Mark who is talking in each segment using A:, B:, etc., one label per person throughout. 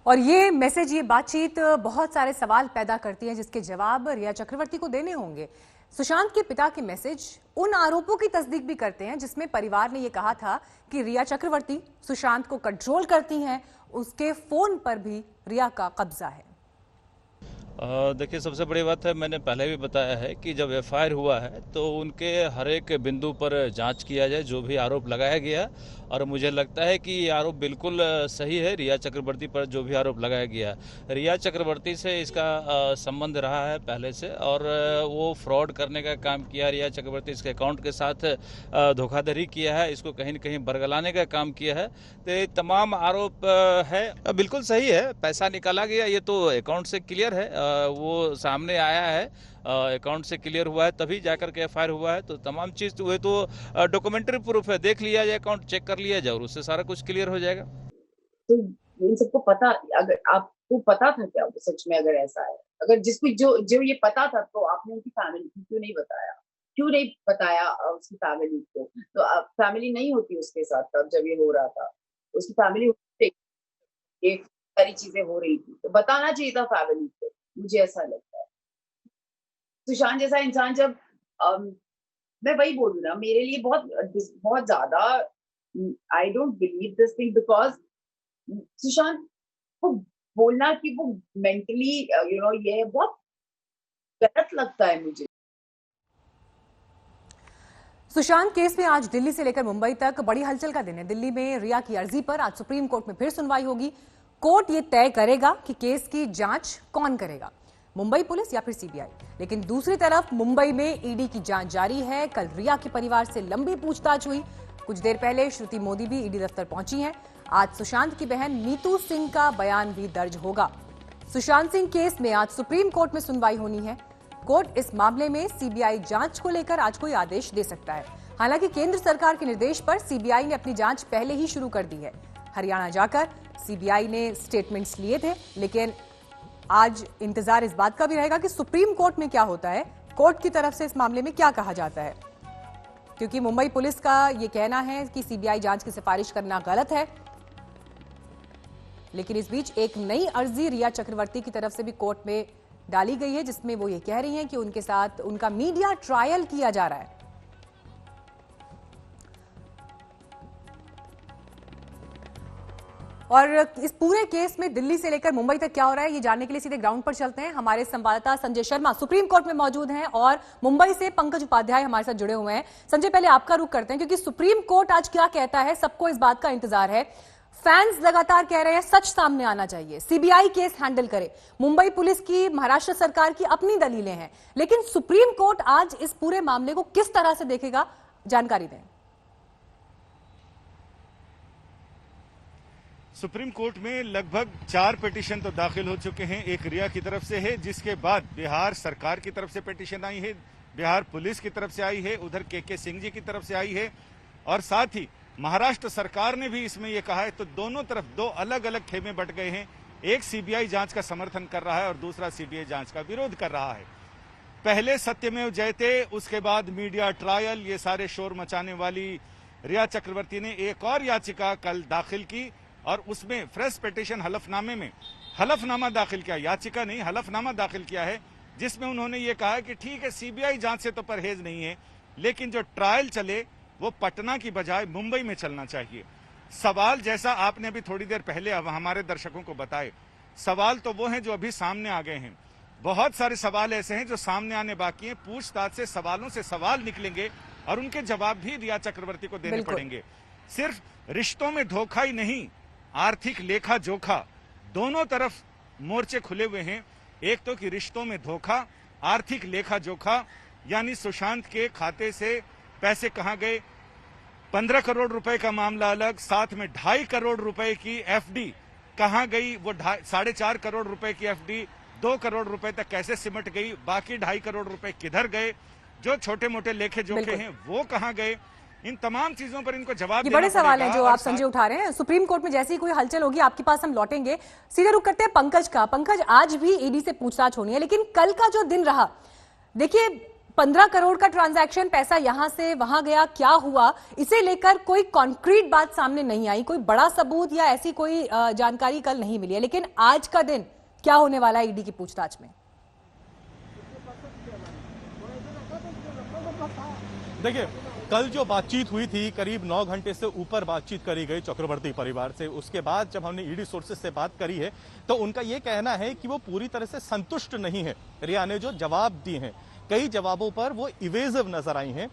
A: और ये मैसेज, ये बातचीत बहुत सारे सवाल पैदा करती है जिसके जवाब रिया चक्रवर्ती को देने होंगे। सुशांत के पिता के मैसेज उन आरोपों की तस्दीक भी करते हैं जिसमें परिवार ने ये कहा था कि रिया चक्रवर्ती सुशांत को कंट्रोल करती हैं, उसके फोन पर भी रिया का कब्जा है।
B: देखिए, सबसे बड़ी बात है, मैंने पहले भी बताया है कि जब एफआईआर हुआ है तो उनके हर एक बिंदु पर जांच किया जाए, जो भी आरोप लगाया गया। और मुझे लगता है कि ये आरोप बिल्कुल सही है। रिया चक्रवर्ती पर जो भी आरोप लगाया गया, रिया चक्रवर्ती से इसका संबंध रहा है पहले से, और वो फ्रॉड करने का काम किया। रिया चक्रवर्ती इसके अकाउंट के साथ धोखाधड़ी किया है, इसको कहीं न कहीं बरगलाने का काम किया है। तो ये तमाम आरोप है, बिल्कुल सही है। पैसा निकाला गया, ये तो अकाउंट से क्लियर है, वो सामने आया है, अकाउंट से क्लियर हुआ है, तभी जाकर के एफआईआर हुआ है। तो तमाम चीज हुए तो डॉक्यूमेंट्री प्रूफ है, देख लिया जाए, अकाउंट चेक कर लिया जाए और उससे सारा कुछ क्लियर हो जाएगा।
C: तो इन सबको पता, अगर आपको पता था क्या सच में, अगर ऐसा है, अगर जिसको जो जो ये पता था, तो आपने उनकी फैमिली को क्यों नहीं बताया? क्यों नहीं बताया उसकी फैमिली को? तो फैमिली नहीं होती उसके साथ तब जब ये हो रहा था, उसकी फैमिली, ये सारी चीजें हो रही थी, तो बताना चाहिए था फैमिली को। मुझे ऐसा लगता है सुशांत जैसा इंसान जब मैं वही बोलूँ ना, मेरे लिए बहुत बहुत ज्यादा, I don't believe this thing, because Sushant को बोलना कि वो मेंटली ये बहुत गलत लगता है मुझे।
A: सुशांत केस में आज दिल्ली से लेकर मुंबई तक बड़ी हलचल का दिन है। दिल्ली में रिया की अर्जी पर आज सुप्रीम कोर्ट में फिर सुनवाई होगी। कोर्ट ये तय करेगा कि केस की जांच कौन करेगा, मुंबई पुलिस या फिर सीबीआई। लेकिन दूसरी तरफ मुंबई में ईडी की जांच जारी है। कल रिया के परिवार से लंबी पूछताछ हुई। कुछ देर पहले श्रुति मोदी भी ईडी दफ्तर पहुंची हैं। आज सुशांत की बहन नीतू सिंह का बयान भी दर्ज होगा। सुशांत सिंह केस में आज सुप्रीम कोर्ट में सुनवाई होनी है। कोर्ट इस मामले में सीबीआई जांच को लेकर आज कोई आदेश दे सकता है। हालांकि केंद्र सरकार के निर्देश पर सीबीआई ने अपनी जांच पहले ही शुरू कर दी है। हरियाणा जाकर सीबीआई ने स्टेटमेंट्स लिए थे, लेकिन आज इंतजार इस बात का भी रहेगा कि सुप्रीम कोर्ट में क्या होता है, कोर्ट की तरफ से इस मामले में क्या कहा जाता है। क्योंकि मुंबई पुलिस का यह कहना है कि सीबीआई जांच की सिफारिश करना गलत है। लेकिन इस बीच एक नई अर्जी रिया चक्रवर्ती की तरफ से भी कोर्ट में डाली गई है, जिसमें वो ये कह रही हैं कि उनके साथ उनका मीडिया ट्रायल किया जा रहा है। और इस पूरे केस में दिल्ली से लेकर मुंबई तक क्या हो रहा है, ये जानने के लिए सीधे ग्राउंड पर चलते हैं। हमारे संवाददाता संजय शर्मा सुप्रीम कोर्ट में मौजूद हैं और मुंबई से पंकज उपाध्याय हमारे साथ जुड़े हुए हैं। संजय, पहले आपका रुख करते हैं, क्योंकि सुप्रीम कोर्ट आज क्या कहता है, सबको इस बात का इंतजार है। फैंस लगातार कह रहे हैं सच सामने आना चाहिए, सीबीआई केस हैंडल करे। मुंबई पुलिस की, महाराष्ट्र सरकार की अपनी दलीलें हैं, लेकिन सुप्रीम कोर्ट आज इस पूरे मामले को किस तरह से देखेगा, जानकारी दें।
D: सुप्रीम कोर्ट में लगभग 4 पिटीशन तो दाखिल हो चुके हैं। एक रिया की तरफ से है, जिसके बाद बिहार सरकार की तरफ से पिटीशन आई है, बिहार पुलिस की तरफ से आई है, उधर के सिंह जी की तरफ से आई है, और साथ ही महाराष्ट्र सरकार ने भी इसमें यह कहा है। तो दोनों तरफ दो अलग अलग खेमे बट गए हैं। एक सीबीआई जांच का समर्थन कर रहा है और दूसरा सीबीआई जांच का विरोध कर रहा है। पहले सत्यमेव जयते, उसके बाद मीडिया ट्रायल, ये सारे शोर मचाने वाली रिया चक्रवर्ती ने एक और याचिका कल दाखिल की और उसमें फ्रेश पिटीशन हलफनामे में हलफनामा दाखिल किया, याचिका नहीं हलफनामा दाखिल किया है, जिसमें उन्होंने ये कहा है कि ठीक है सीबीआई जांच से तो परहेज नहीं है, लेकिन जो ट्रायल चले वो पटना की बजाय मुंबई में चलना चाहिए। सवाल जैसा आपने अभी थोड़ी देर पहले अब हमारे दर्शकों को बताए, सवाल तो वो हैं जो अभी सामने आ गए हैं। बहुत सारे सवाल ऐसे हैं जो सामने आने बाकी हैं। पूछताछ से सवालों से सवाल निकलेंगे और उनके जवाब भी रिया चक्रवर्ती को देने पड़ेंगे। सिर्फ रिश्तों में धोखा ही नहीं, आर्थिक लेखा जोखा, दोनों तरफ मोर्चे खुले हुए हैं। एक तो कि रिश्तों में धोखा, आर्थिक लेखा जोखा, यानी सुशांत के खाते से पैसे कहां गए, 15 करोड़ रुपए का मामला अलग, साथ में 2.5 करोड़ रुपए की एफडी कहां गई, वो 4.5 करोड़ रुपए की एफडी 2 करोड़ रुपए तक कैसे सिमट गई, बाकी 2.5 करोड़ रुपए किधर गए, जो छोटे मोटे लेखे जोखे हैं वो कहां गए, इन तमाम चीजों पर इनको जवाब
A: ये बड़े सवाल हैं जो आप संजय उठा रहे हैं। सुप्रीम कोर्ट में जैसी कोई हलचल होगी आपके पास हम लौटेंगे। सीधे रुक करते हैं पंकज का। पंकज, आज भी ईडी से पूछताछ होनी है, लेकिन कल का जो दिन रहा, देखिए 15 करोड़ का ट्रांजैक्शन, पैसा यहां से वहां गया, क्या हुआ, इसे लेकर कोई कॉन्क्रीट बात सामने नहीं आई, कोई बड़ा सबूत या ऐसी कोई जानकारी कल नहीं मिली है। लेकिन आज का दिन क्या होने वाला है ईडी की पूछताछ में?
E: देखिए, कल जो बातचीत हुई थी, करीब 9 घंटे से ऊपर बातचीत करी गई चक्रवर्ती परिवार से। उसके बाद जब हमने ईडी सोर्सेज से बात करी है तो उनका यह कहना है कि वो पूरी तरह से संतुष्ट नहीं है रिया ने जो जवाब दिए हैं। कई जवाबों पर वो इवेजिव नजर आई हैं।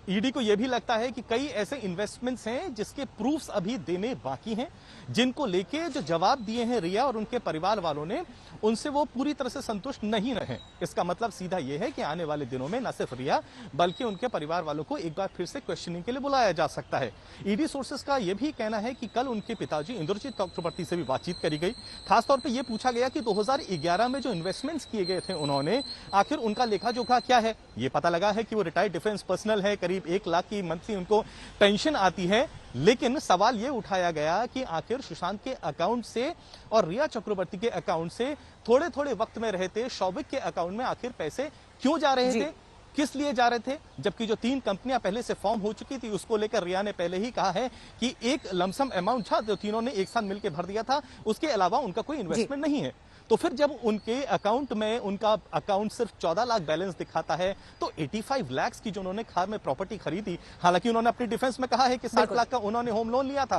E: ईडी को यह भी लगता है कि कई ऐसे इन्वेस्टमेंट्स हैं जिसके प्रूफ्स अभी देने बाकी हैं, जिनको लेके जो जवाब दिए हैं रिया और उनके परिवार वालों ने, उनसे वो पूरी तरह से संतुष्ट नहीं रहे। इसका मतलब सीधा यह है कि आने वाले दिनों में न सिर्फ रिया बल्कि उनके परिवार वालों को एक बार फिर से क्वेश्चनिंग के लिए बुलाया जा सकता है। ईडी सोर्सेस का यह भी कहना है कि कल उनके पिताजी इंद्रजीत चक्रवर्ती से भी बातचीत करी गई। खासतौर पर यह पूछा गया कि 2011 में जो इन्वेस्टमेंट्स किए गए थे उन्होंने, आखिर उनका लेखा जोखा क्या है। ये पता लगा है कि वो रिटायर्ड डिफेंस पर्सनल है, करीब 1 लाख की मंथली उनको पेंशन आती है। लेकिन सवाल यह उठाया गया कि आखिर सुशांत के अकाउंट से और रिया चक्रवर्ती के अकाउंट से थोड़े थोड़े वक्त में रहते शौविक के अकाउंट में आखिर पैसे क्यों जा रहे थे, किस लिए जा रहे थे। जबकि जो 3 कंपनियां पहले से फॉर्म हो चुकी थी उसको लेकर रिया ने पहले ही कहा है कि एक लमसम अमाउंट था जो तीनों ने एक साथ मिलकर भर दिया था, उसके अलावा उनका कोई इन्वेस्टमेंट नहीं है। तो फिर जब उनके अकाउंट में उनका अकाउंट सिर्फ 14 लाख बैलेंस दिखाता है, तो 85 लाख की जो उन्होंने खार में प्रॉपर्टी खरीदी, हालांकि उन्होंने अपनी डिफेंस में कहा है कि 60 लाख का उन्होंने होम लोन लिया था,